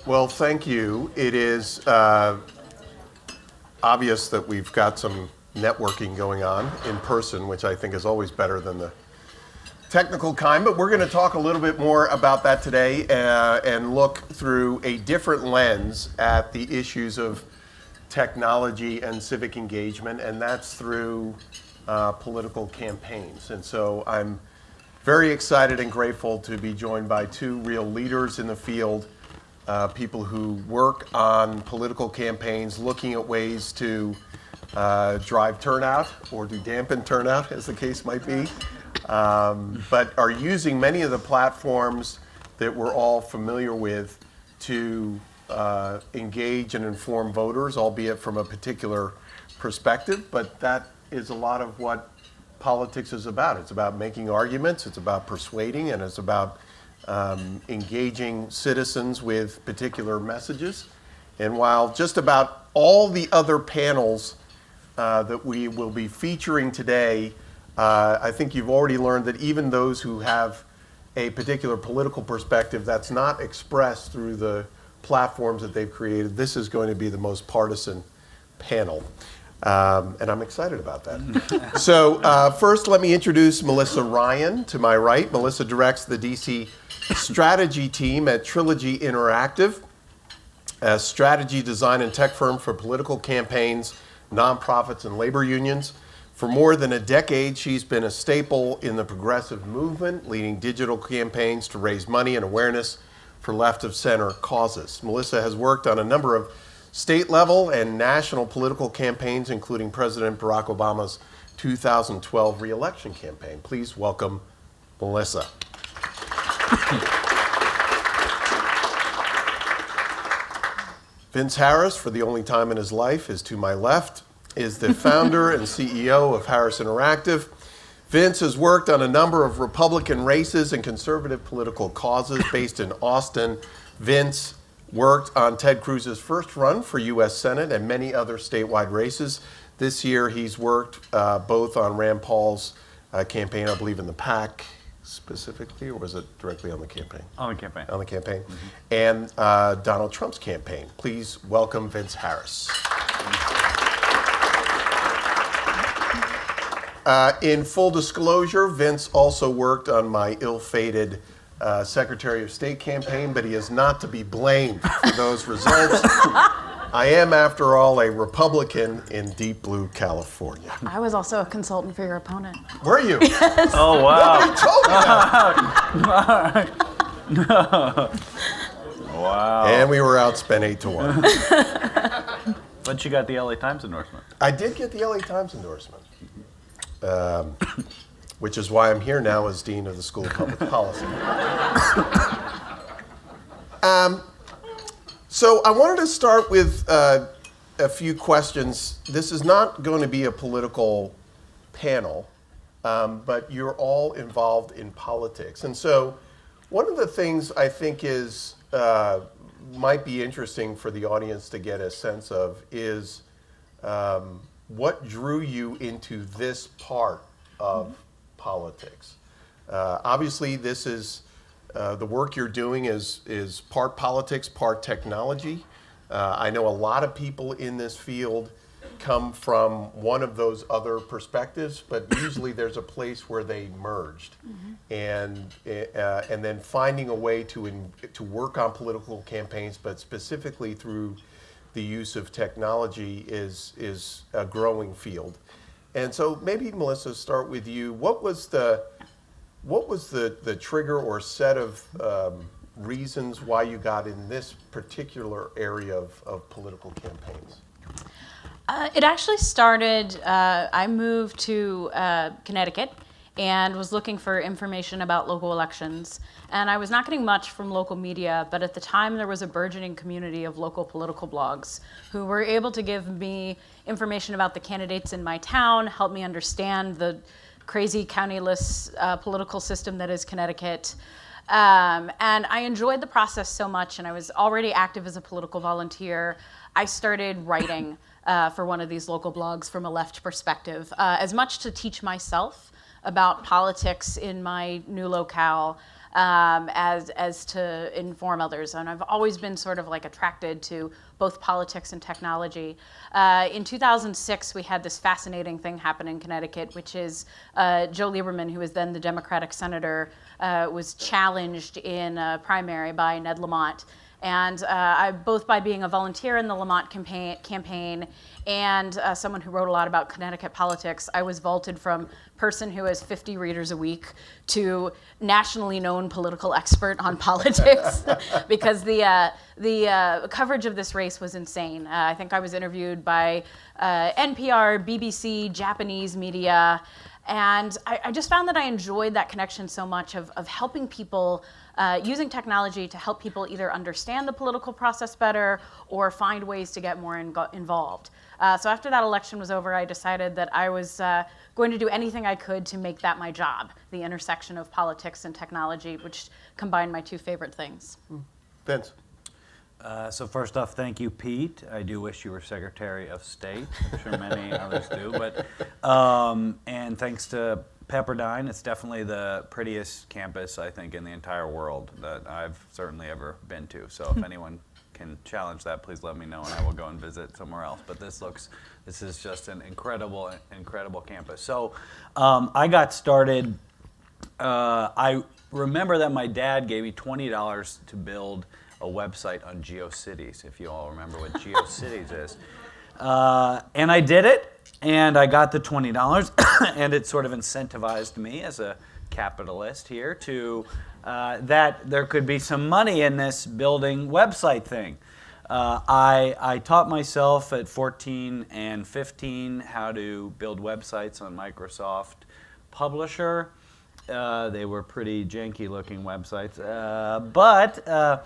Well, thank you. It is obvious that we've got some networking going on in person, which I think is always better than the technical kind, but we're going to talk a little bit more about that today and look through a different lens at the issues of technology and civic engagement, and that's through political campaigns. And so I'm very excited and grateful to be joined by two real leaders in the field, people who work on political campaigns, looking at ways to drive turnout or to dampen turnout, as the case might be, but are using many of the platforms that we're all familiar with to engage and inform voters, albeit from a particular perspective. But that is a lot of what politics is about. It's about making arguments, it's about persuading, and it's about engaging citizens with particular messages. And while just about all the other panels that we will be featuring today, I think you've already learned that even those who have a particular political perspective that's not expressed through the platforms that they've created, this is going to be the most partisan panel. And I'm excited about that. So first, let me introduce Melissa Ryan to my right. Melissa directs the DC strategy team at Trilogy Interactive, a strategy design and tech firm for political campaigns, nonprofits, and labor unions. For more than a decade, she's been a staple in the progressive movement, leading digital campaigns to raise money and awareness for left-of-center causes. Melissa has worked on a number of state-level and national political campaigns, including President Barack Obama's 2012 re-election campaign. Please welcome Melissa. Vince Harris, for the only time in his life, is to my left, is the founder and CEO of Harris Interactive. Vince has worked on a number of Republican races and conservative political causes based in Austin. Vince worked on Ted Cruz's first run for U.S. Senate and many other statewide races. This year he's worked both on Rand Paul's campaign, I believe in the PAC specifically, or was it directly on the campaign? On the campaign. On the campaign. And Donald Trump's campaign. Please welcome Vince Harris. In full disclosure, Vince also worked on my ill-fated Secretary of State campaign, but he is not to be blamed for those results. I am, after all, a Republican in deep blue California. I was also a consultant for your opponent. Were you? Yes. Oh, wow. Nobody told me that. Wow. And we were outspent 8-1. But you got the LA Times endorsement. I did get the LA Times endorsement, which is why I'm here now as Dean of the School of Public Policy. So I wanted to start with a few questions. This is not going to be a political panel, but you're all involved in politics. And so one of the things I think is might be interesting for the audience to get a sense of is what drew you into this part of politics. Obviously, this is the work you're doing is part politics, part technology. I know a lot of people in this field come from one of those other perspectives, but usually there's a place where they merged, and then finding a way to work on political campaigns, but specifically through the use of technology is a growing field. And so maybe, Melissa, start with you. What was the trigger or set of reasons why you got in this particular area of political campaigns? It actually started, I moved to Connecticut and was looking for information about local elections. And I was not getting much from local media, but at the time there was a burgeoning community of local political blogs who were able to give me information about the candidates in my town, help me understand the crazy countyless political system that is Connecticut. And I enjoyed the process so much, and I was already active as a political volunteer. I started writing for one of these local blogs from a left perspective, as much to teach myself about politics in my new locale, as to inform others. And I've always been sort of like attracted to both politics and technology. In 2006, we had this fascinating thing happen in Connecticut, which is Joe Lieberman, who was then the Democratic senator, was challenged in a primary by Ned Lamont. And both by being a volunteer in the Lamont campaign and someone who wrote a lot about Connecticut politics, I was vaulted from person who has 50 readers a week to nationally known political expert on politics because the coverage of this race was insane. I think I was interviewed by NPR, BBC, Japanese media, and I just found that I enjoyed that connection so much of helping people, using technology to help people either understand the political process better or find ways to get more involved. So after that election was over, I decided that I was going to do anything I could to make that my job, the intersection of politics and technology, which combined my two favorite things. Vince. So first off, thank you, Pete. I do wish you were Secretary of State. I'm sure many others do. But and thanks to Pepperdine, it's definitely the prettiest campus, I think, in the entire world that I've certainly ever been to. So if anyone can challenge that, please let me know and I will go and visit somewhere else. But this is just an incredible campus. So I got started, I remember that my dad gave me $20 to build a website on GeoCities, if you all remember what GeoCities is. And I did it, and I got the $20, and it sort of incentivized me as a capitalist here to that there could be some money in this building website thing. I taught myself at 14 and 15 how to build websites on Microsoft Publisher. They were pretty janky looking websites, but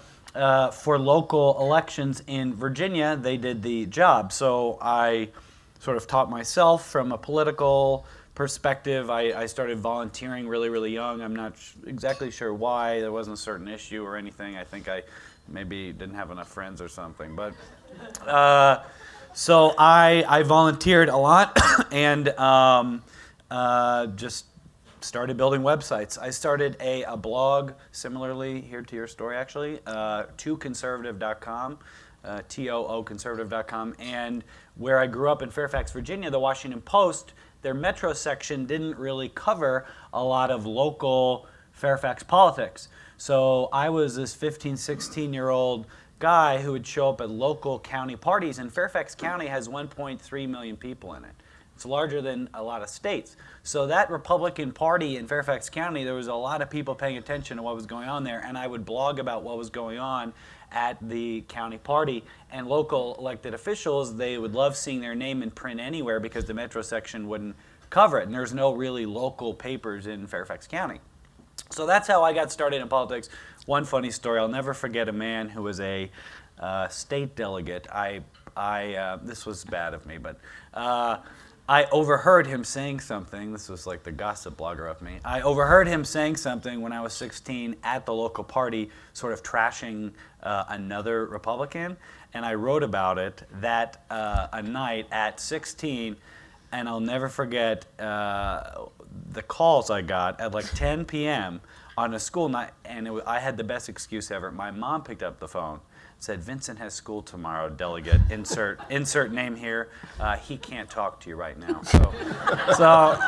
for local elections in Virginia, they did the job. So I sort of taught myself from a political perspective. I started volunteering really, really young. I'm not exactly sure why. There wasn't a certain issue or anything. I think I maybe didn't have enough friends or something. But so I volunteered a lot and just started building websites. I started a blog, similarly here to your story actually, tooconservative.com, TOO-conservative.com, and where I grew up in Fairfax, Virginia, the Washington Post, their metro section didn't really cover a lot of local Fairfax politics. So I was this 15, 16-year-old guy who would show up at local county parties, and Fairfax County has 1.3 million people in it. It's larger than a lot of states. So that Republican Party in Fairfax County, there was a lot of people paying attention to what was going on there, and I would blog about what was going on at the county party. And local elected officials, they would love seeing their name in print anywhere because the metro section wouldn't cover it, and there's no really local papers in Fairfax County. So that's how I got started in politics. One funny story, I'll never forget a man who was a state delegate. This was bad of me, but I overheard him saying something. This was like the gossip blogger of me. I overheard him saying something when I was 16 at the local party, sort of trashing another Republican, and I wrote about it that a night at 16, and I'll never forget the calls I got at like 10 p.m. on a school night, and I had the best excuse ever. My mom picked up the phone, said, "Vincent has school tomorrow, delegate, insert name here. He can't talk to you right now." So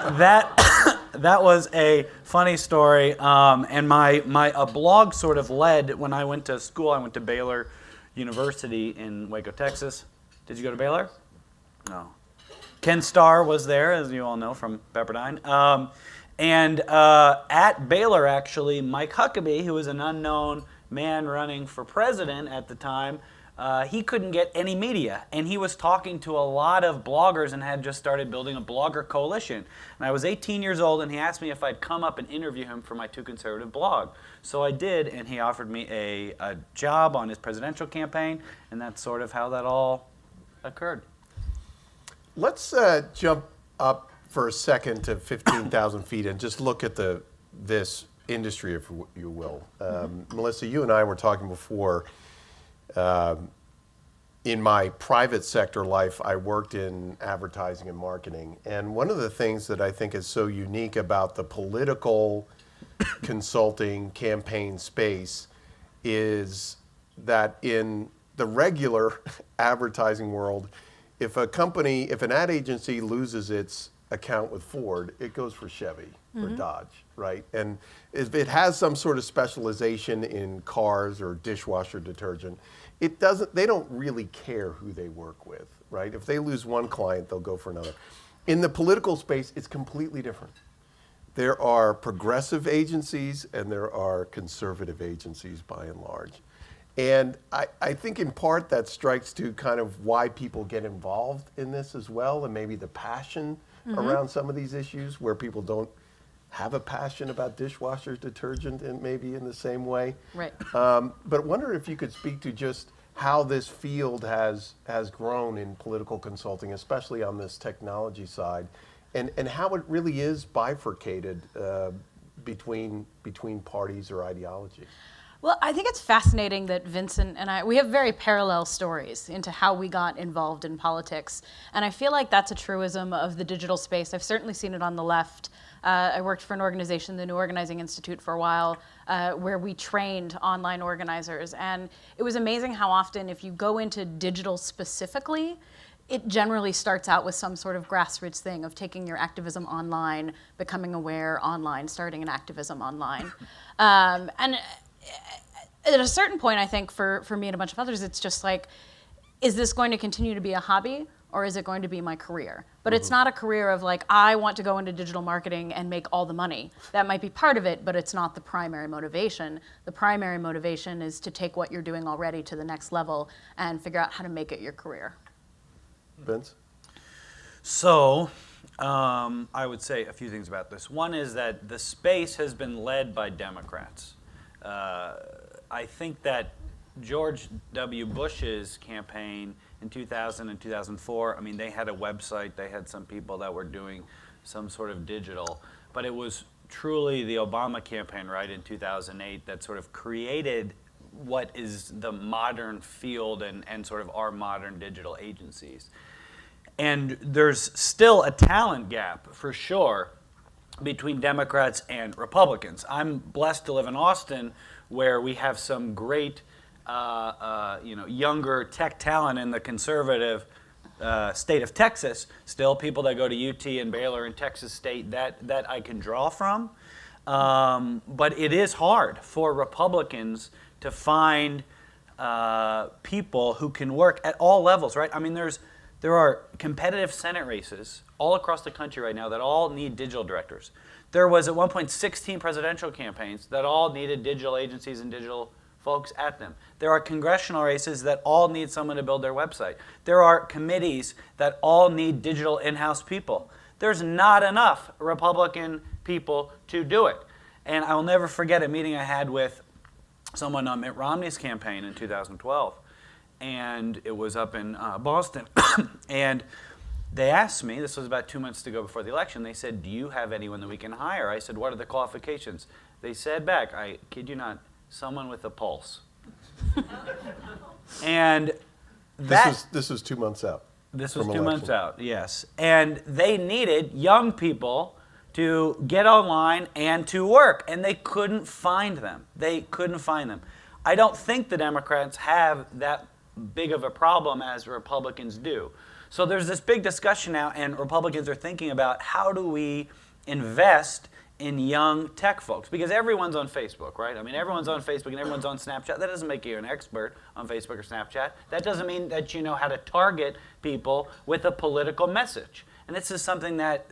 that was a funny story. And my blog sort of led when I went to school. I went to Baylor University in Waco, Texas. Did you go to Baylor? No. Ken Starr was there, as you all know, from Pepperdine. And at Baylor, actually, Mike Huckabee, who was an unknown man running for president at the time, he couldn't get any media. And he was talking to a lot of bloggers and had just started building a blogger coalition. And I was 18 years old, and he asked me if I'd come up and interview him for my Too Conservative blog. So I did, and he offered me a job on his presidential campaign, and that's sort of how that all occurred. Let's jump up for a second to 15,000 feet and just look at this industry, if you will. Melissa, you and I were talking before. In my private sector life, I worked in advertising and marketing. And one of the things that I think is so unique about the political consulting campaign space is that in the regular advertising world, if an ad agency loses its account with Ford, it goes for Chevy or Dodge, right? And if it has some sort of specialization in cars or dishwasher detergent, they don't really care who they work with, right? If they lose one client, they'll go for another. In the political space, it's completely different. There are progressive agencies and there are conservative agencies by and large. And I think in part that strikes to kind of why people get involved in this as well, and maybe the passion around some of these issues where people don't have a passion about dishwasher detergent and maybe in the same way. Right. But I wonder if you could speak to just how this field has grown in political consulting, especially on this technology side, and how it really is bifurcated between parties or ideology. Well, I think it's fascinating that Vincent and we have very parallel stories into how we got involved in politics. And I feel like that's a truism of the digital space. I've certainly seen it on the left. I worked for an organization, the New Organizing Institute, for a while, where we trained online organizers. And it was amazing how often, if you go into digital specifically, it generally starts out with some sort of grassroots thing of taking your activism online, becoming aware online, starting an activism online. And at a certain point, I think for me and a bunch of others, it's just like, is this going to continue to be a hobby or is it going to be my career? But it's not a career of like, I want to go into digital marketing and make all the money. That might be part of it, but it's not the primary motivation. The primary motivation is to take what you're doing already to the next level and figure out how to make it your career. Vince? So, I would say a few things about this. One is that the space has been led by Democrats. I think that George W. Bush's campaign in 2000 and 2004, I mean, they had a website, they had some people that were doing some sort of digital, but it was truly the Obama campaign, right, in 2008 that sort of created what is the modern field and sort of our modern digital agencies. And there's still a talent gap, for sure, between Democrats and Republicans. I'm blessed to live in Austin, where we have some great, younger tech talent in the conservative state of Texas. Still, people that go to UT and Baylor and Texas State that I can draw from. But it is hard for Republicans to find people who can work at all levels, right? I mean, there are competitive Senate races all across the country right now that all need digital directors. There was at one point 16 presidential campaigns that all needed digital agencies and digital folks at them. There are congressional races that all need someone to build their website. There are committees that all need digital in-house people. There's not enough Republican people to do it. And I will never forget a meeting I had with someone on Mitt Romney's campaign in 2012. And it was up in Boston. And they asked me, this was about 2 months to go before the election, they said, do you have anyone that we can hire? I said, what are the qualifications? They said back, I kid you not, someone with a pulse. And This was 2 months out. This was 2 months out, yes. And they needed young people to get online and to work, and they couldn't find them. I don't think the Democrats have that big of a problem as Republicans do. So there's this big discussion now, and Republicans are thinking about how do we invest in young tech folks? Because everyone's on Facebook, right? I mean, everyone's on Facebook and everyone's on Snapchat. That doesn't make you an expert on Facebook or Snapchat. That doesn't mean that you know how to target people with a political message. And this is something that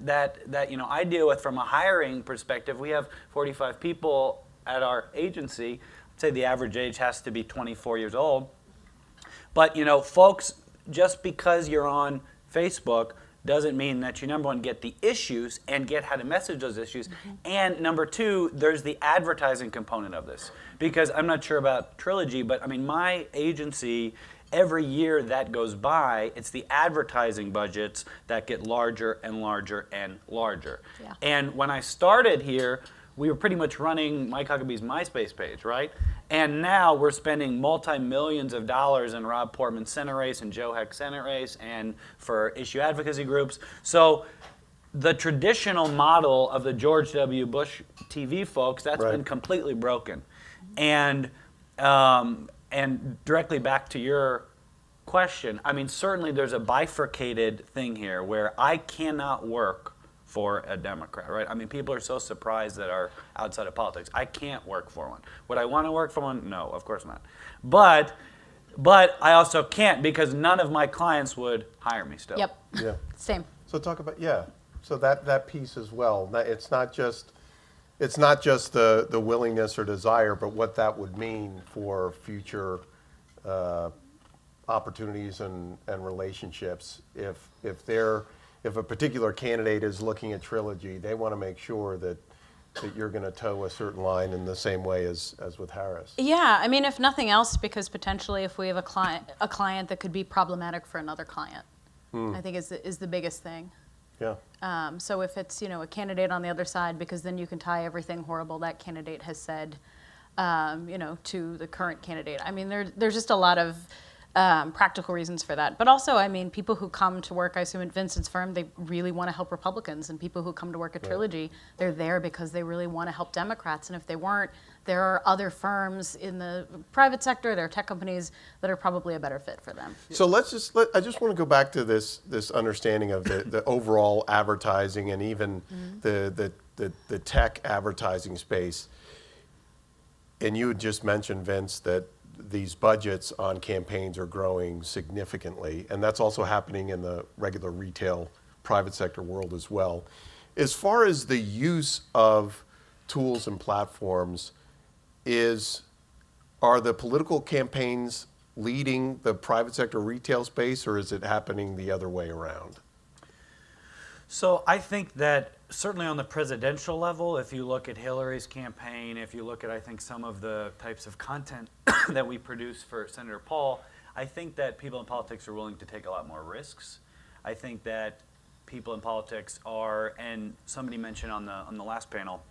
I deal with from a hiring perspective. We have 45 people at our agency. I'd say the average age has to be 24 years old. But, folks, just because you're on Facebook doesn't mean that you, number one, get the issues and get how to message those issues. Mm-hmm. And number two, there's the advertising component of this. Because I'm not sure about Trilogy, but I mean, my agency, every year that goes by, it's the advertising budgets that get larger and larger and larger. Yeah. And when I started here, we were pretty much running Mike Huckabee's MySpace page, right? And now we're spending multi-millions of dollars in Rob Portman's Senate race and Joe Heck's Senate race and for issue advocacy groups. So the traditional model of the George W. Bush TV folks, that's been completely broken. And directly back to your question, I mean, certainly there's a bifurcated thing here where I cannot work for a Democrat, right? I mean, people are so surprised that are outside of politics. I can't work for one. Would I want to work for one? No, of course not. But I also can't because none of my clients would hire me still. Yep. Yeah. Same. So talk about, so that piece as well. It's not just the willingness or desire, but what that would mean for future opportunities and relationships. If a particular candidate is looking at Trilogy, they want to make sure that you're going to toe a certain line in the same way as with Harris. Yeah, I mean, if nothing else, because potentially if we have a client that could be problematic for another client, I think is the biggest thing. Yeah. So if it's a candidate on the other side, because then you can tie everything horrible that candidate has said, to the current candidate. I mean, there's just a lot of practical reasons for that. But also, I mean, people who come to work, I assume at Vincent's firm, they really want to help Republicans. And people who come to work at Trilogy, they're there because they really want to help Democrats. And if they weren't, there are other firms in the private sector, there are tech companies that are probably a better fit for them. So I just want to go back to this understanding of the overall advertising and even the tech advertising space. And you had just mentioned, Vince, that these budgets on campaigns are growing significantly, and that's also happening in the regular retail private sector world as well. As far as the use of tools and platforms, are the political campaigns leading the private sector retail space, or is it happening the other way around? So I think that certainly on the presidential level, if you look at Hillary's campaign, if you look at, I think, some of the types of content that we produce for Senator Paul, I think that people in politics are willing to take a lot more risks. I think that people in politics are, and somebody mentioned on the last panel,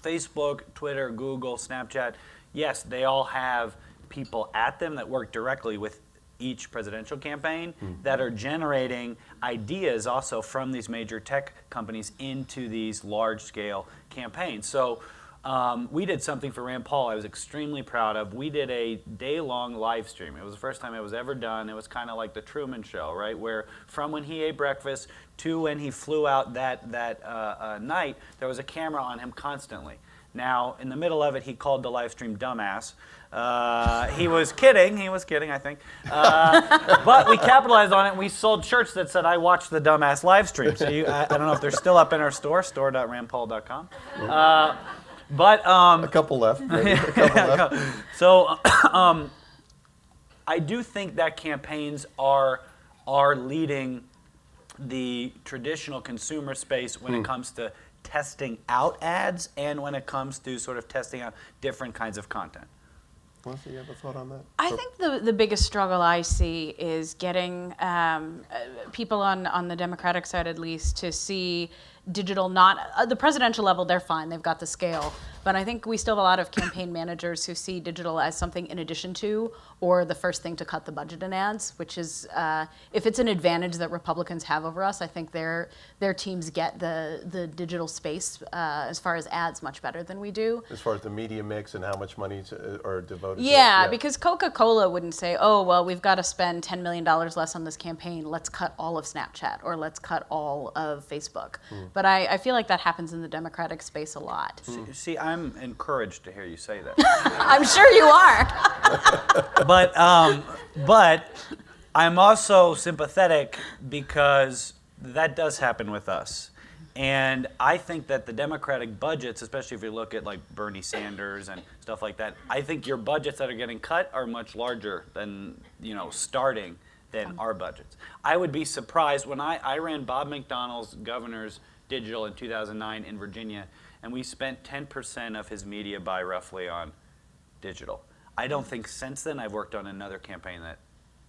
Facebook, Twitter, Google, Snapchat, yes, they all have people at them that work directly with each presidential campaign that are generating ideas also from these major tech companies into these large-scale campaigns. So we did something for Rand Paul I was extremely proud of. We did a day-long live stream. It was the first time it was ever done. It was kind of like the Truman Show, right? Where from when he ate breakfast to when he flew out that night, there was a camera on him constantly. Now, in the middle of it, he called the live stream dumbass. He was kidding, I think. But we capitalized on it, and we sold shirts that said, "I watched the dumbass live stream." So I don't know if they're still up in our store.randpaul.com. But A couple left. So I do think that campaigns are leading the traditional consumer space when it comes to testing out ads and when it comes to sort of testing out different kinds of content. Melissa, you have a thought on that? I think the biggest struggle I see is getting people on the Democratic side, at least, to see digital not at the presidential level. They're fine; they've got the scale. But I think we still have a lot of campaign managers who see digital as something in addition to, or the first thing to cut the budget in ads. Which is, if it's an advantage that Republicans have over us, I think their teams get the digital space as far as ads much better than we do. As far as the media mix and how much money are devoted to it? Yeah, because Coca-Cola wouldn't say, "Oh, well, we've got to spend $10 million less on this campaign. Let's cut all of Snapchat or let's cut all of Facebook." But I feel like that happens in the Democratic space a lot. See, I'm encouraged to hear you say that. I'm sure you are. But I'm also sympathetic because that does happen with us. And I think that the Democratic budgets, especially if you look at like Bernie Sanders and stuff like that, I think your budgets that are getting cut are much larger than, starting than our budgets. I would be surprised when I ran Bob McDonnell's governor's digital in 2009 in Virginia, and we spent 10% of his media buy roughly on digital. I don't think since then I've worked on another campaign that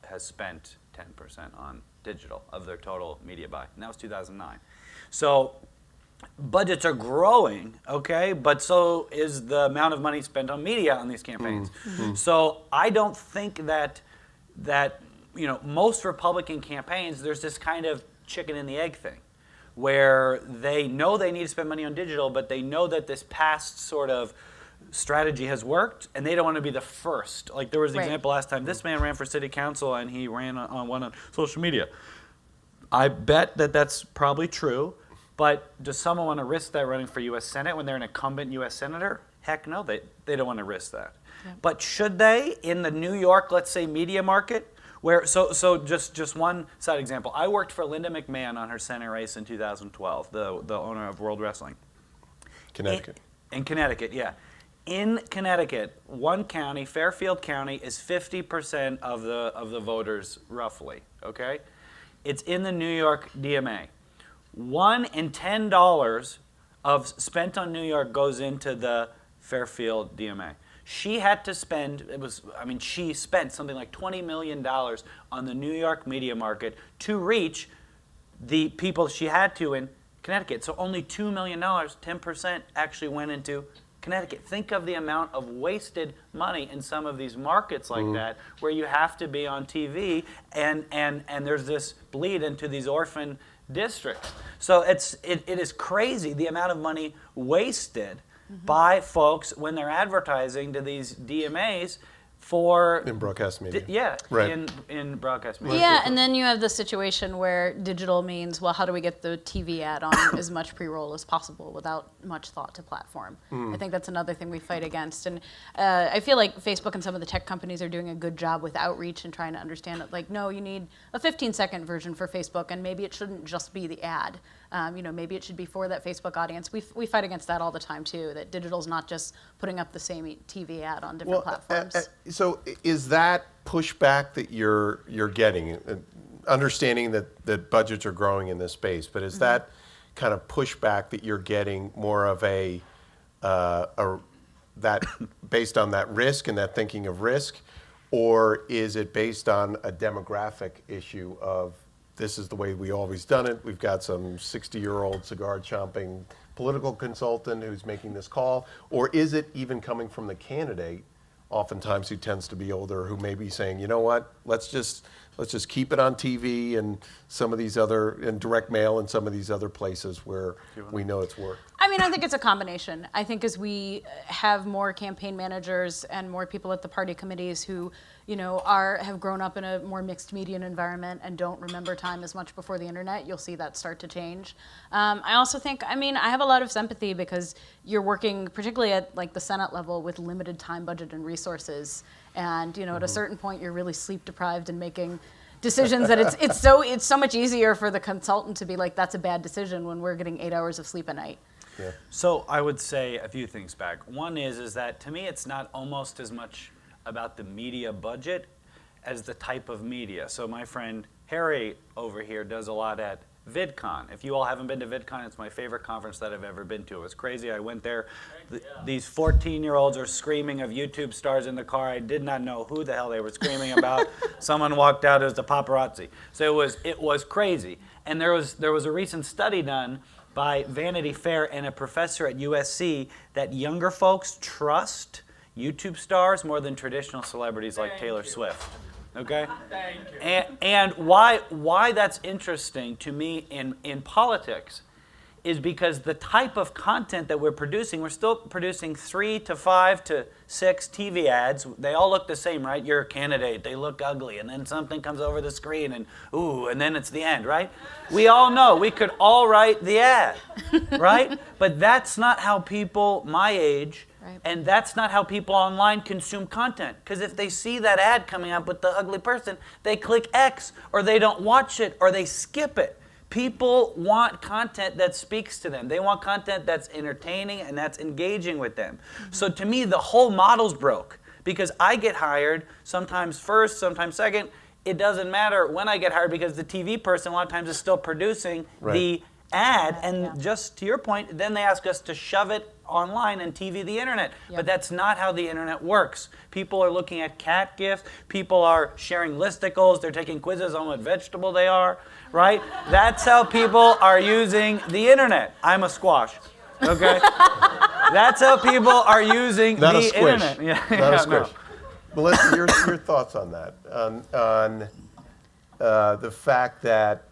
has spent 10% on digital of their total media buy, and that was 2009. So budgets are growing, okay, but so is the amount of money spent on media on these campaigns. So I don't think that most Republican campaigns, there's this kind of chicken and the egg thing, where they know they need to spend money on digital, but they know that this past sort of strategy has worked, and they don't want to be the first. Like there was an example last time. This man ran for city council, and he ran on social media. I bet that that's probably true, but does someone want to risk that running for U.S. Senate when they're an incumbent U.S. senator? Heck no, they don't want to risk that. Yeah. But should they in the New York, let's say, media market? Where so just one side example. I worked for Linda McMahon on her Senate race in 2012, the owner of World Wrestling. Connecticut. In Connecticut, yeah. In Connecticut, one county, Fairfield County, is 50% of the voters, roughly. Okay, it's in the New York DMA. $1 in $10 of spent on New York goes into the Fairfield DMA. She had to spend, she spent something like $20 million on the New York media market to reach the people she had to in Connecticut. So only $2 million, 10% actually went into Connecticut. Think of the amount of wasted money in some of these markets like that, where you have to be on TV, and there's this bleed into these orphan districts. So it is crazy the amount of money wasted by folks when they're advertising to these DMAs for in broadcast media. In broadcast media. Yeah, and then you have the situation where digital means, well, how do we get the TV ad on as much pre-roll as possible without much thought to platform? I think that's another thing we fight against. And I feel like Facebook and some of the tech companies are doing a good job with outreach and trying to understand that, like, no, you need a 15-second version for Facebook, and maybe it shouldn't just be the ad. Maybe it should be for that Facebook audience. We fight against that all the time too, that digital's not just putting up the same TV ad on different platforms. So is that pushback that you're getting, understanding that budgets are growing in this space, but is that kind of pushback that you're getting more of that based on that risk and that thinking of risk, or is it based on a demographic issue of this is the way we always done it? We've got some 60-year-old cigar-chomping political consultant who's making this call, or is it even coming from the candidate, oftentimes who tends to be older, who may be saying, you know what, let's just keep it on TV and some of these other, and direct mail and some of these other places where we know it's worked? I think it's a combination. I think as we have more campaign managers and more people at the party committees who, have grown up in a more mixed media environment and don't remember time as much before the internet, you'll see that start to change. I also think, I have a lot of sympathy because you're working, particularly at like the Senate level, with limited time, budget, and resources. And at a certain point, you're really sleep deprived and making decisions that it's so much easier for the consultant to be like, that's a bad decision when we're getting 8 hours of sleep a night. Yeah. So I would say a few things back. One is that to me it's not almost as much about the media budget as the type of media. So my friend Harry over here does a lot at VidCon. If you all haven't been to VidCon, it's my favorite conference that I've ever been to. It was crazy. I went there. These 14-year-olds are screaming of YouTube stars in the car. I did not know who the hell they were screaming about. Someone walked out as the paparazzi. So it was crazy. And there was a recent study done by Vanity Fair and a professor at USC that younger folks trust YouTube stars more than traditional celebrities like Taylor Swift. Okay? Thank you. And why that's interesting to me in politics is because the type of content that we're still producing 3 to 5 to 6 TV ads. They all look the same, right? You're a candidate, they look ugly, and then something comes over the screen and and then it's the end, right? We all know we could all write the ad, right? But that's not how people my age, and that's not how people online consume content. Because if they see that ad coming up with the ugly person, they click X, or they don't watch it, or they skip it. People want content that speaks to them. They want content that's entertaining and that's engaging with them. So to me, the whole model's broke because I get hired sometimes first, sometimes second. It doesn't matter when I get hired because the TV person a lot of times is still producing the ad. And just to your point, then they ask us to shove it online and TV the internet. But that's not how the internet works. People are looking at cat gifs. People are sharing listicles. They're taking quizzes on what vegetable they are, right? That's how people are using the internet. I'm a squash, okay? That's how people are using Not the a squish. internet. Yeah, Not a no. squish. Melissa, your thoughts on that, on the fact that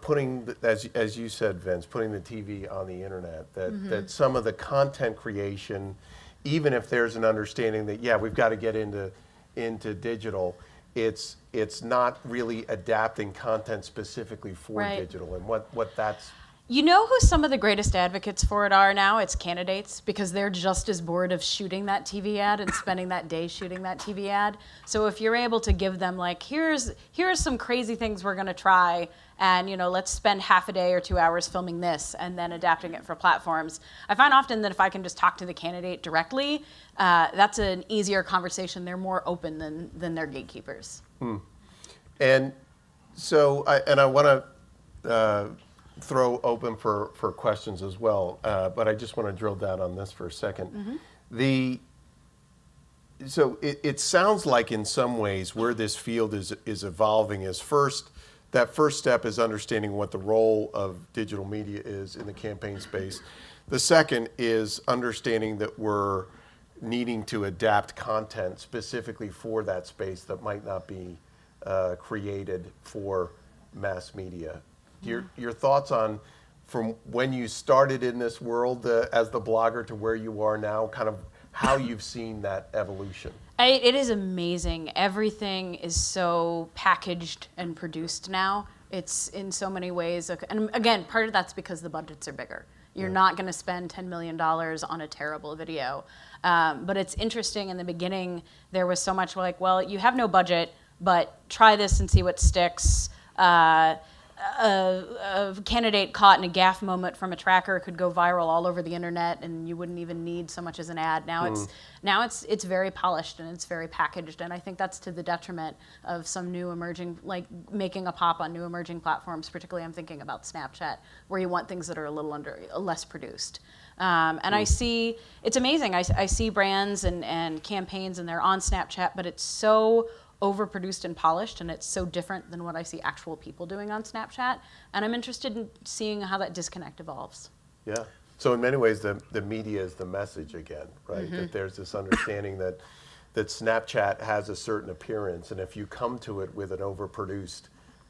putting, as you said, Vince, putting the TV on the internet, that some of the content creation, even if there's an understanding that, yeah, we've got to get into digital, it's not really adapting content specifically for Right. digital, and what that's. You know who some of the greatest advocates for it are now? It's candidates, because they're just as bored of shooting that TV ad and spending that day shooting that TV ad. So if you're able to give them like, here's some crazy things we're going to try, and let's spend half a day or 2 hours filming this and then adapting it for platforms. I find often that if I can just talk to the candidate directly, that's an easier conversation. They're more open than their gatekeepers. And so, I want to throw open for questions as well, but I just want to drill down on this for a second. So it sounds like in some ways where this field is evolving is that first step is understanding what the role of digital media is in the campaign space. The second is understanding that we're needing to adapt content specifically for that space that might not be created for mass media. Your thoughts on from when you started in this world as the blogger to where you are now, kind of how you've seen that evolution? It is amazing. Everything is so packaged and produced now. It's in so many ways. And again, part of that's because the budgets are bigger. You're not going to spend $10 million on a terrible video. But it's interesting, in the beginning, there was so much like, well, you have no budget, but try this and see what sticks. A candidate caught in a gaffe moment from a tracker could go viral all over the internet, and you wouldn't even need so much as an ad. Now it's very polished and it's very packaged, and I think that's to the detriment of some new emerging, like making a pop on new emerging platforms. Particularly, I'm thinking about Snapchat, where you want things that are a little less produced. And I see, it's amazing. I see brands and campaigns, and they're on Snapchat, but it's so overproduced and polished, and it's so different than what I see actual people doing on Snapchat. And I'm interested in seeing how that disconnect evolves. Yeah. So in many ways, the media is the message again, right? That there's this understanding that Snapchat has a certain appearance, and if you come to it with an overproduced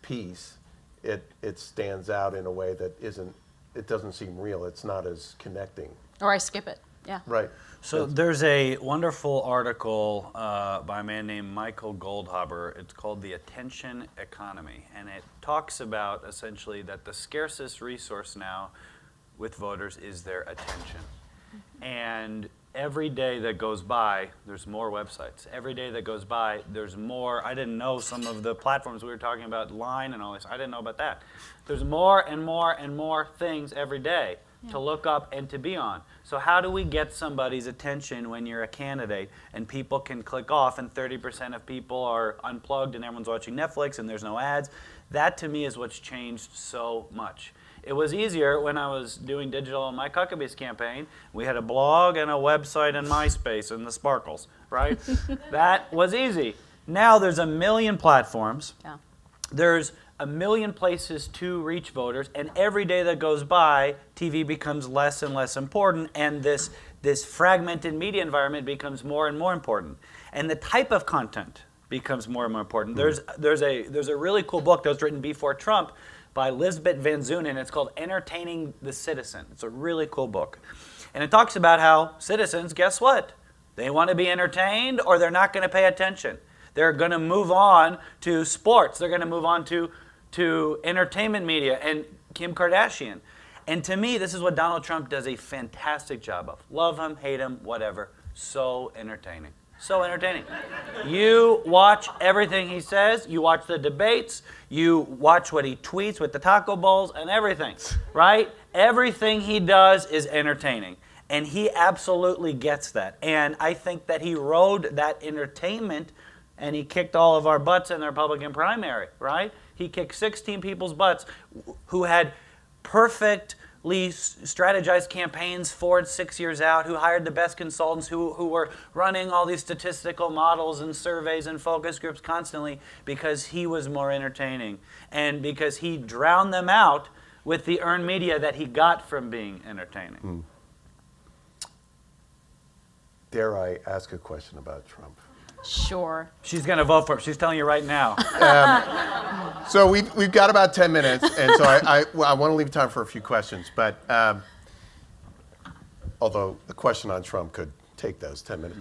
piece, it stands out in a way that it doesn't seem real. It's not as connecting. Or I skip it. Yeah. Right. So there's a wonderful article by a man named Michael Goldhaber. It's called The Attention Economy. And it talks about essentially that the scarcest resource now with voters is their attention. And every day that goes by, there's more websites. Every day that goes by, there's more. I didn't know some of the platforms we were talking about, Line and all this. I didn't know about that. There's more and more and more things every day to look up and to be on. So how do we get somebody's attention when you're a candidate and people can click off and 30% of people are unplugged and everyone's watching Netflix and there's no ads? That to me is what's changed so much. It was easier when I was doing digital on Mike Huckabee's campaign. We had a blog and a website and MySpace and the sparkles, right? That was easy. Now there's a million platforms. Yeah. There's a million places to reach voters, and every day that goes by, TV becomes less and less important, and this fragmented media environment becomes more and more important. And the type of content becomes more and more important. There's a really cool book that was written before Trump by Lisbeth Van Zunen. It's called Entertaining the Citizen. It's a really cool book. And it talks about how citizens, guess what? They want to be entertained, or they're not going to pay attention. They're going to move on to sports. They're going to move on to entertainment media and Kim Kardashian. And to me, this is what Donald Trump does a fantastic job of. Love him, hate him, whatever. So entertaining. So entertaining. You watch everything he says. You watch the debates. You watch what he tweets with the taco bowls and everything, right? Everything he does is entertaining. And he absolutely gets that. And I think that he rode that entertainment, and he kicked all of our butts in the Republican primary, right? He kicked 16 people's butts who had perfectly strategized campaigns 4 and 6 years out, who hired the best consultants, who were running all these statistical models and surveys and focus groups constantly, because he was more entertaining and because he drowned them out with the earned media that he got from being entertaining. Dare I ask a question about Trump? Sure. She's going to vote for him. She's telling you right now. So we've got about 10 minutes, and so I want to leave time for a few questions. But although the question on Trump could take those 10 minutes,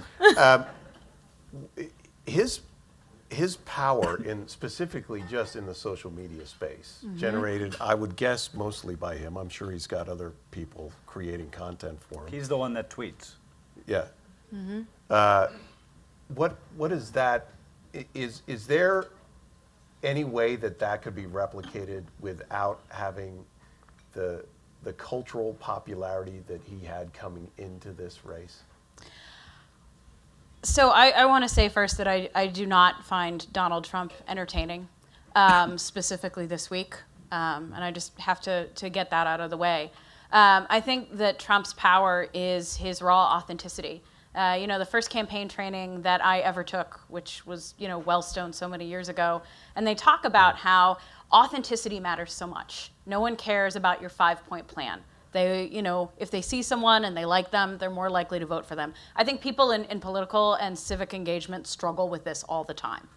his power in specifically just in the social media space generated, I would guess, mostly by him. I'm sure he's got other people creating content for him. He's the one that tweets. Yeah. What is that? Is there any way that could be replicated without having the cultural popularity that he had coming into this race? So I want to say first that I do not find Donald Trump entertaining, specifically this week, and I just have to get that out of the way. I think that Trump's power is his raw authenticity. The first campaign training that I ever took, which was, Wellstone so many years ago, and they talk about how authenticity matters so much. No one cares about your 5-point plan. They, if they see someone and they like them, they're more likely to vote for them. I think people in political and civic engagement struggle with this all the time.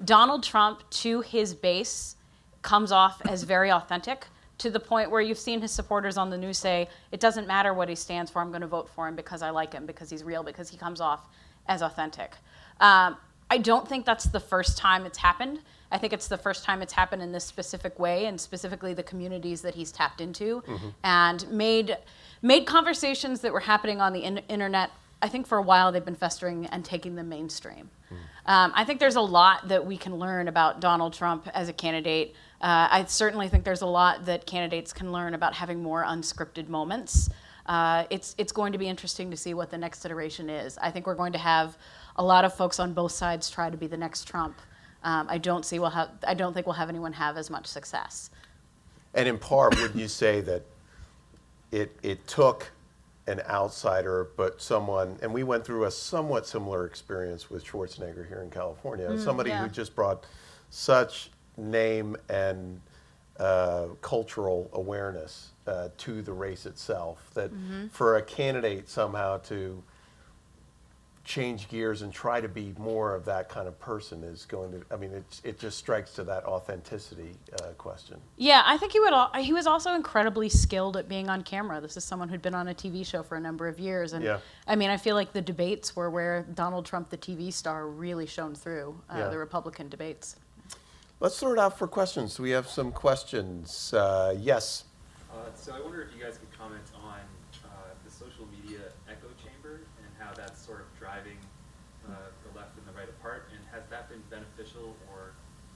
Donald Trump, to his base, comes off as very authentic, to the point where you've seen his supporters on the news say, it doesn't matter what he stands for, I'm going to vote for him because I like him, because he's real, because he comes off as authentic. I don't think that's the first time it's happened. I think it's the first time it's happened in this specific way, and specifically the communities that he's tapped into, and made conversations that were happening on the internet. I think for a while they've been festering and taking them mainstream. I think there's a lot that we can learn about Donald Trump as a candidate. I certainly think there's a lot that candidates can learn about having more unscripted moments. It's going to be interesting to see what the next iteration is. I think we're going to have a lot of folks on both sides try to be the next Trump. I don't think we'll have anyone have as much success. And in part, would you say that it took an outsider, but someone, and we went through a somewhat similar experience with Schwarzenegger here in California, somebody who just brought such name and cultural awareness to the race itself, that for a candidate somehow to change gears and try to be more of that kind of person is going to, it just strikes to that authenticity question. Yeah, I think he was also incredibly skilled at being on camera. This is someone who'd been on a TV show for a number of years. And I feel like the debates were where Donald Trump, the TV star, really shone through, the Republican debates. Let's throw it out for questions. We have some questions. Yes? So I wonder if you guys could comment on the social media echo chamber and how that's sort of driving the left and the right apart, and has that been beneficial or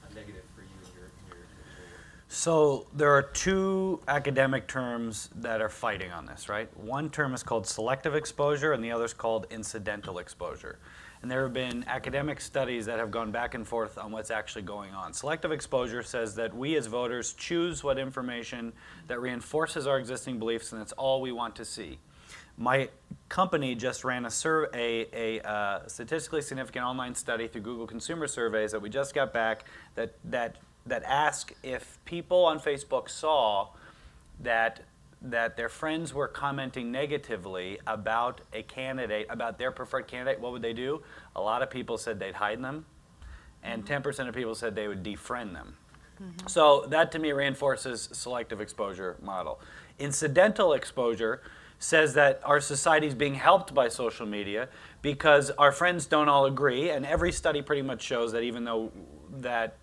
a negative for you in your individual work? So there are two academic terms that are fighting on this, right? One term is called selective exposure, and the other is called incidental exposure. And there have been academic studies that have gone back and forth on what's actually going on. Selective exposure says that we as voters choose what information that reinforces our existing beliefs, and that's all we want to see. My company just ran a statistically significant online study through Google Consumer Surveys that we just got back that asked if people on Facebook saw that their friends were commenting negatively about a candidate, about their preferred candidate, what would they do? A lot of people said they'd hide them, and 10% of people said they would defriend them. So that to me reinforces selective exposure model. Incidental exposure says that our society is being helped by social media because our friends don't all agree, and every study pretty much shows that even though that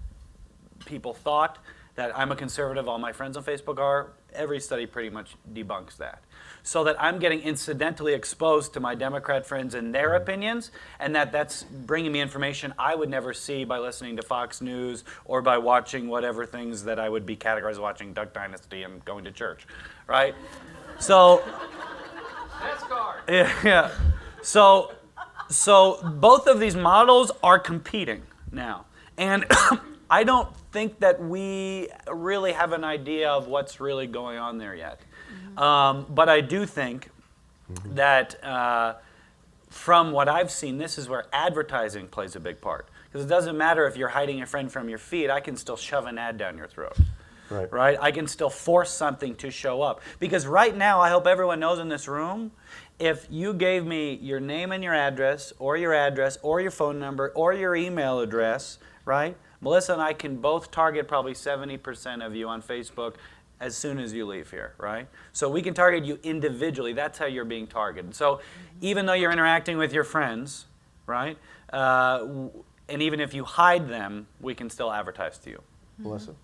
people thought that I'm a conservative, all my friends on Facebook are, every study pretty much debunks that. So that I'm getting incidentally exposed to my Democrat friends and their opinions, and that's bringing me information I would never see by listening to Fox News or by watching whatever things that I would be categorized watching Duck Dynasty and going to church, right? So, yeah. So both of these models are competing now, and I don't think that we really have an idea of what's really going on there yet. But I do think that from what I've seen, this is where advertising plays a big part. Because it doesn't matter if you're hiding your friend from your feed, I can still shove an ad down your throat. Right? I can still force something to show up. Because right now, I hope everyone knows in this room, if you gave me your name and your address or your phone number or your email address, right? Melissa and I can both target probably 70% of you on Facebook as soon as you leave here, right? So we can target you individually. That's how you're being targeted. So even though you're interacting with your friends, right, and even if you hide them, we can still advertise to you. Melissa?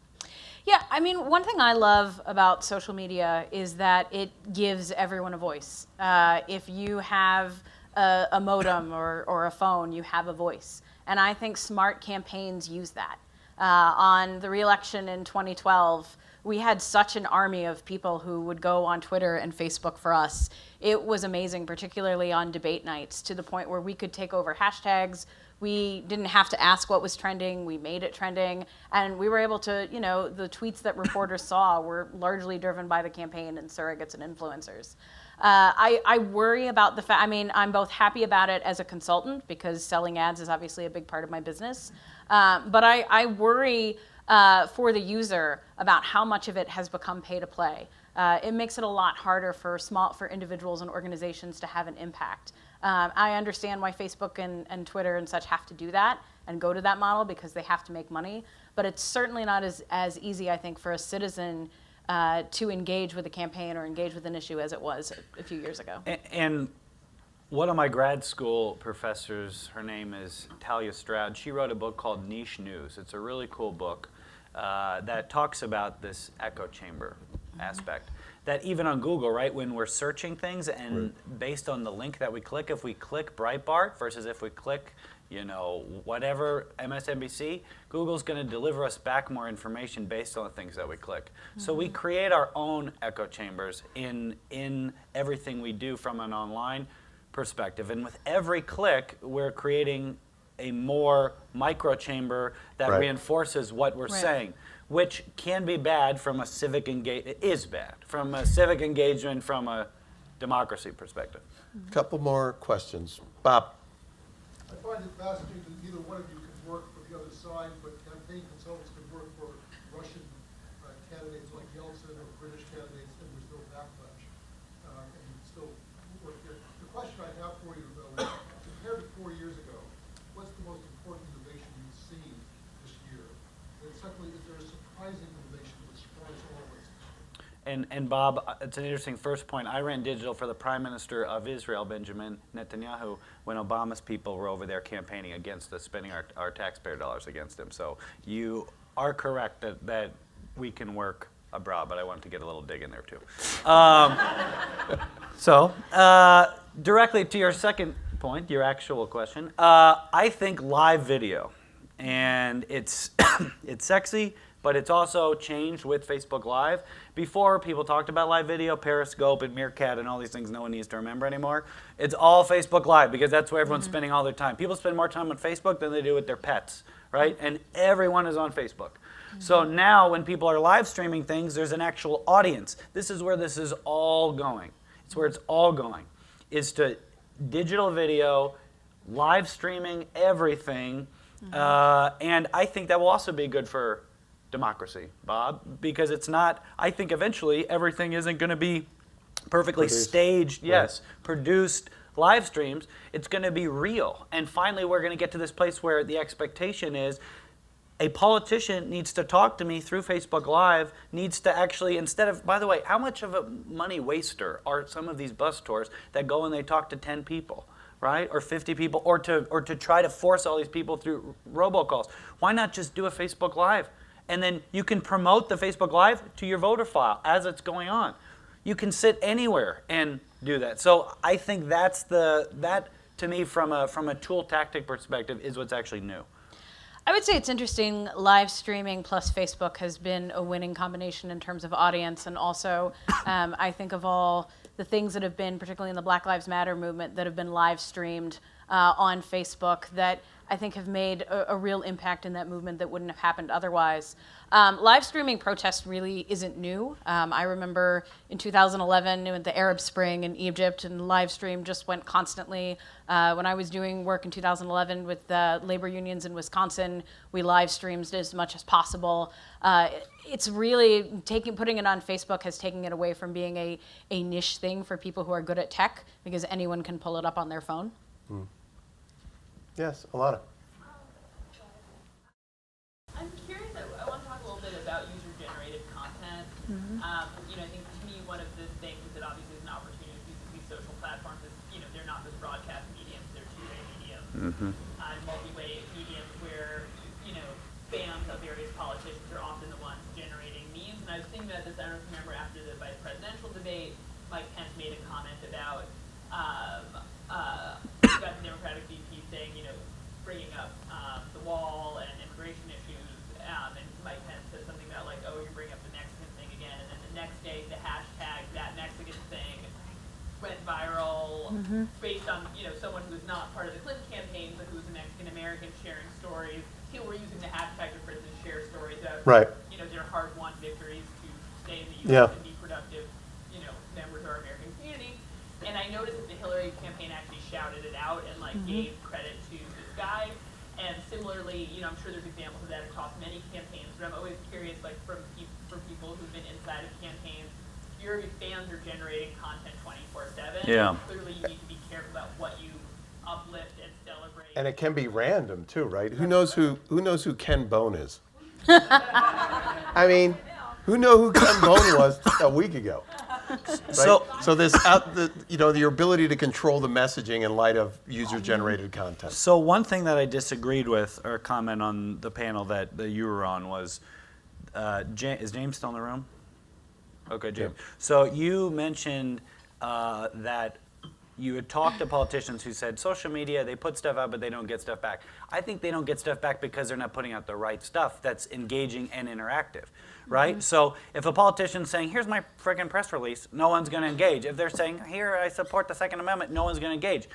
Yeah, I mean, one thing I love about social media is that it gives everyone a voice. If you have a modem or a phone, you have a voice. And I think smart campaigns use that. On the re-election in 2012, we had such an army of people who would go on Twitter and Facebook for us. It was amazing, particularly on debate nights, to the point where we could take over hashtags. We didn't have to ask what was trending. We made it trending. And we were able to, the tweets that reporters saw were largely driven by the campaign and surrogates and influencers. I worry about the fact, I'm both happy about it as a consultant because selling ads is obviously a big part of my business. But I worry for the user about how much of it has become pay to play. It makes it a lot harder for individuals and organizations to have an impact. I understand why Facebook and Twitter and such have to do that and go to that model because they have to make money. But it's certainly not as easy, I think, for a citizen to engage with a campaign or engage with an issue as it was a few years ago. And one of my grad school professors, her name is Talia Stroud, she wrote a book called Niche News. It's a really cool book that talks about this echo chamber aspect. That even on Google, right, when we're searching things and based on the link that we click, if we click Breitbart versus if we click, whatever, MSNBC, Google's going to deliver us back more information based on the things that we click. So we create our own echo chambers in everything we do from an online perspective. And with every click, we're creating a more micro chamber that reinforces what we're saying, which can be bad from a civic engagement. It is bad from a civic engagement, from a democracy perspective. A couple more questions. Bob? I find it fascinating that neither one of you can work for the other side, but campaign consultants can work for Russian candidates like Yeltsin or British candidates, and there's no backlash. And you still work there. The question I have for you, though, is compared to 4 years ago, what's the most important innovation you've seen this year? And secondly, is there a surprising innovation that surprised all of us? And Bob, it's an interesting first point. I ran digital for the Prime Minister of Israel, Benjamin Netanyahu, when Obama's people were over there campaigning against us, spending our taxpayer dollars against him. So you are correct that we can work abroad, but I wanted to get a little dig in there too. Directly to your second point, your actual question, I think live video, and it's it's sexy, but it's also changed with Facebook Live. Before, people talked about live video, Periscope and Meerkat and all these things no one needs to remember anymore. It's all Facebook Live because that's where everyone's spending all their time. People spend more time on Facebook than they do with their pets, right? And everyone is on Facebook. So now when people are live streaming things, there's an actual audience. This is where this is all going. It's where it's all going, is to digital video, live streaming everything. And I think that will also be good for democracy, Bob, because it's not, I think eventually everything isn't going to be perfectly staged, produced live streams. It's going to be real. And finally, we're going to get to this place where the expectation is a politician needs to talk to me through Facebook Live, needs to actually, instead of, by the way, how much of a money waster are some of these bus tours that go and they talk to 10 people? Right, or 50 people, or to try to force all these people through robocalls. Why not just do a Facebook Live? And then you can promote the Facebook Live to your voter file as it's going on. You can sit anywhere and do that. So I think that to me from a tool tactic perspective is what's actually new. I would say it's interesting, live streaming plus Facebook has been a winning combination in terms of audience, and also I think of all the things that have been, particularly in the Black Lives Matter movement, that have been live streamed on Facebook that I think have made a real impact in that movement that wouldn't have happened otherwise. Live streaming protest really isn't new. I remember in 2011 with the Arab Spring in Egypt, and live stream just went constantly. When I was doing work in 2011 with the labor unions in Wisconsin, we live streamed as much as possible. It's really putting it on Facebook has taken it away from being a niche thing for people who are good at tech, because anyone can pull it up on their phone. Yes, Alana. broadcast mediums, they're two-way mediums, multi-way mediums where, fans of various politicians are often the ones generating memes. And I was thinking about this, I don't know if you remember, after the vice presidential debate, Mike Pence made a comment about the Democratic VP saying, bringing up the wall and immigration issues, and Mike Pence said something about like, oh, you bring up the Mexican thing again, and then the next day the hashtag that Mexican thing went viral based on someone who was not part of the Clinton campaign but who was a Mexican American sharing stories. People were using the hashtag to, for instance, share stories about their hard-won victories to stay in the U.S. and be productive members of our American community. And I noticed that the Hillary campaign actually shouted it out and gave credit to this guy. And similarly, I'm sure there's examples of that across many campaigns, but I'm always curious, from people who've been inside of campaigns, your fans are generating content 24/7. Yeah. Clearly, you need to be careful about what you uplift and celebrate. And it can be random too, right? Who knows who Ken Bone is? I mean, who knew who Ken Bone was a week ago? Right? So this your ability to control the messaging in light of user-generated content. So one thing that I disagreed with, or comment on the panel that you were on, was, is James still in the room? Okay, James. Yeah. So you mentioned that you had talked to politicians who said social media, they put stuff out, but they don't get stuff back. I think they don't get stuff back because they're not putting out the right stuff that's engaging and interactive, right? So if a politician's saying, here's my friggin' press release, no one's going to engage. If they're saying, here, I support the Second Amendment, no one's going to engage.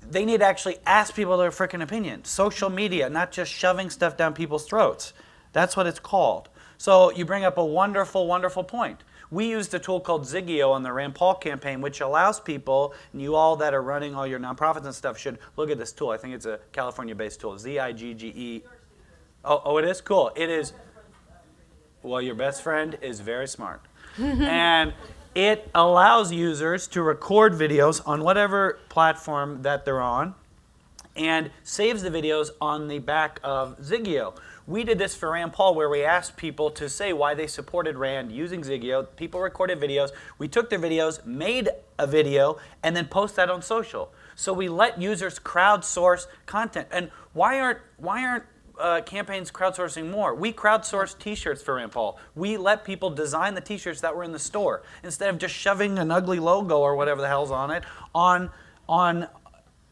They need to actually ask people their frickin' opinion. Social media, not just shoving stuff down people's throats. That's what it's called. So you bring up a wonderful, wonderful point. We used a tool called Zigio on the Rand Paul campaign, which allows people, and you all that are running all your nonprofits and stuff should look at this tool. I think it's a California-based tool, Zigge. Oh, it is? Cool. It is. Well, your best friend is very smart. And it allows users to record videos on whatever platform that they're on and saves the videos on the back of Zigio. We did this for Rand Paul, where we asked people to say why they supported Rand using Zigio. People recorded videos. We took their videos, made a video, and then post that on social. So we let users crowdsource content. And why aren't campaigns crowdsourcing more? We crowdsourced T-shirts for Rand Paul. We let people design the T-shirts that were in the store instead of just shoving an ugly logo or whatever the hell's on it on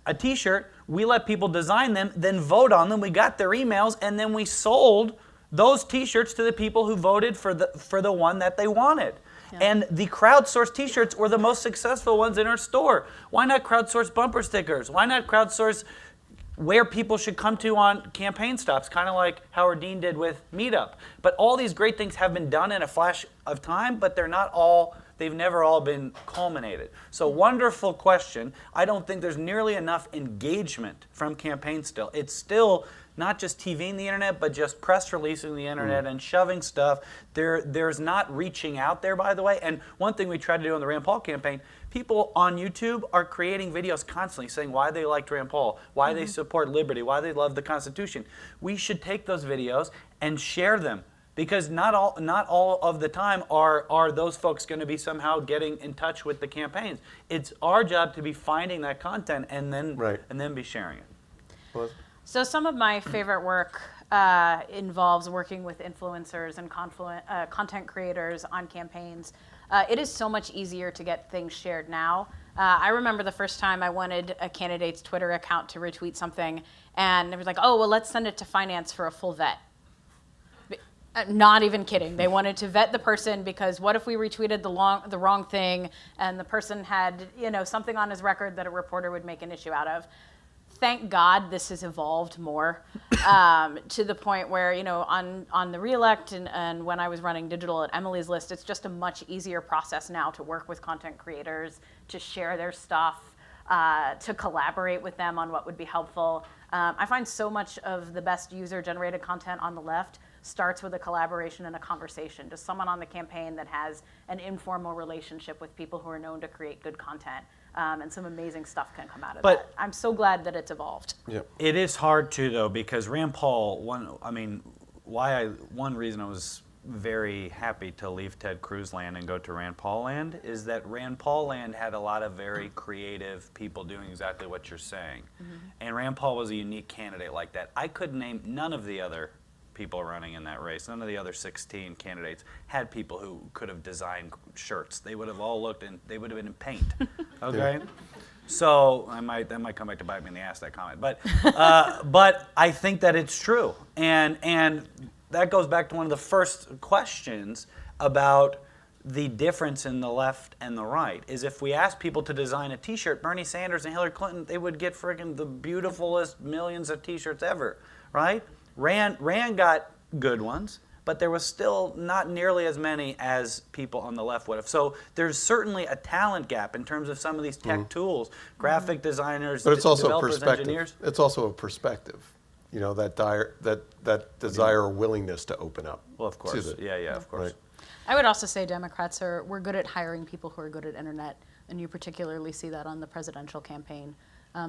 a T-shirt. We let people design them, then vote on them. We got their emails, and then we sold those T-shirts to the people who voted for the one that they wanted. Yeah. And the crowdsourced T-shirts were the most successful ones in our store. Why not crowdsource bumper stickers? Why not crowdsource where people should come to on campaign stops, kind of like Howard Dean did with Meetup? But all these great things have been done in a flash of time, but they've never all been culminated. So wonderful question. I don't think there's nearly enough engagement from campaigns still. It's still not just TVing the internet, but just press releasing the internet and shoving stuff. There's not reaching out there, by the way. And one thing we tried to do in the Rand Paul campaign, people on YouTube are creating videos constantly saying why they liked Rand Paul, why they support liberty, why they love the Constitution. We should take those videos and share them. Because not all of the time are those folks going to be somehow getting in touch with the campaigns. It's our job to be finding that content and then be sharing it. Well, So some of my favorite work involves working with influencers and content creators on campaigns. It is so much easier to get things shared now. I remember the first time I wanted a candidate's Twitter account to retweet something, and it was like, oh, well, let's send it to finance for a full vet. Not even kidding. They wanted to vet the person because what if we retweeted the wrong thing and the person had something on his record that a reporter would make an issue out of. Thank God this has evolved more to the point where on the Reelect and when I was running digital at Emily's List, it's just a much easier process now to work with content creators, to share their stuff, to collaborate with them on what would be helpful. I find so much of the best user-generated content on the left starts with a collaboration and a conversation. Just someone on the campaign that has an informal relationship with people who are known to create good content. And some amazing stuff can come out of that. I'm so glad that it's evolved. Yeah. It is hard too, though, because Rand Paul, one reason I was very happy to leave Ted Cruz land and go to Rand Paul land is that Rand Paul land had a lot of very creative people doing exactly what you're saying. And Rand Paul was a unique candidate like that. I could name none of the other people running in that race. None of the other 16 candidates had people who could have designed shirts. They would have all looked and they would have been in paint. Okay? So that might come back to bite me in the ass, that comment. But I think that it's true. And that goes back to one of the first questions about the difference in the left and the right, is if we ask people to design a t-shirt, Bernie Sanders and Hillary Clinton, they would get friggin' the beautifulest millions of t-shirts ever, right? Rand got good ones, but there was still not nearly as many as people on the left would have. So there's certainly a talent gap in terms of some of these tech tools, graphic designers, But it's also a developers, perspective. engineers. It's also a perspective. You know, that desire or willingness to open up. Well, of course. Yeah, of course. Right. I would also say Democrats we're good at hiring people who are good at internet, and you particularly see that on the presidential campaign.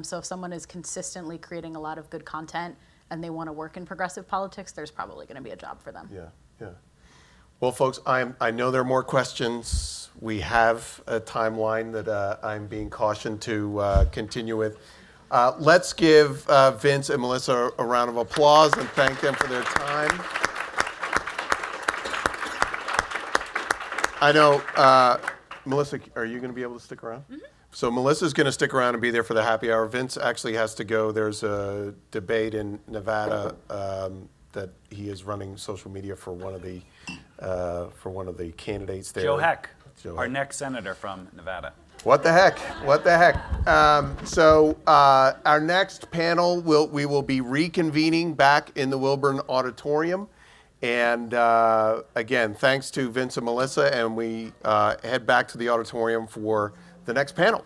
So if someone is consistently creating a lot of good content and they want to work in progressive politics, there's probably going to be a job for them. Yeah. Well, folks, I know there are more questions. We have a timeline that I'm being cautioned to continue with. Let's give Vince and Melissa a round of applause and thank them for their time. I know, Melissa, are you going to be able to stick around? Mm-hmm. So Melissa's going to stick around and be there for the happy hour. Vince actually has to go. There's a debate in Nevada that he is running social media for one of the candidates there. Joe Heck, Joe our Heck. next senator from Nevada. What the heck? So our next panel, we will be reconvening back in the Wilburn Auditorium. And again, thanks to Vince and Melissa, and we head back to the auditorium for the next panel.